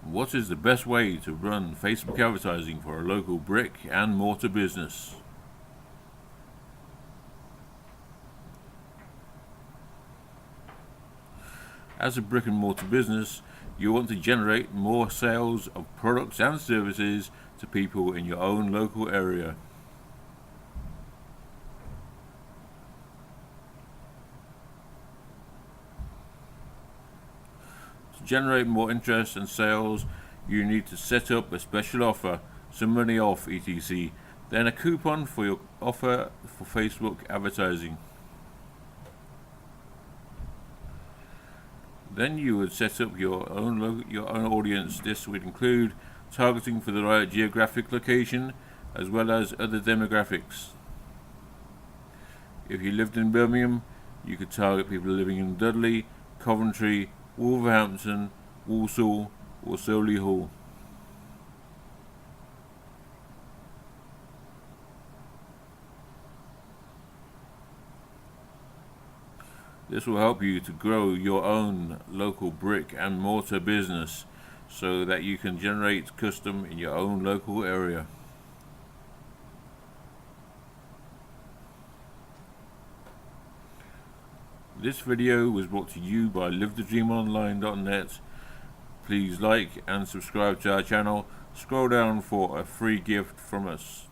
What is the best way to run Facebook advertising for a local brick and mortar business? As a brick and mortar business, you want to generate more sales of products and services to people in your own local area. To generate more interest and sales, you need to set up a special offer, some money off etc., then a coupon for your offer for Facebook advertising. Then you would set up your own audience. This would include targeting for the right geographic location as well as other demographics. If you lived in Birmingham, you could target people living in Dudley, Coventry, Wolverhampton, Walsall or Solihull. This will help you to grow your own local brick and mortar business so that you can generate custom in your own local area. This video was brought to you by livethedreamonline.net. Please like and subscribe to our channel. Scroll down for a free gift from us.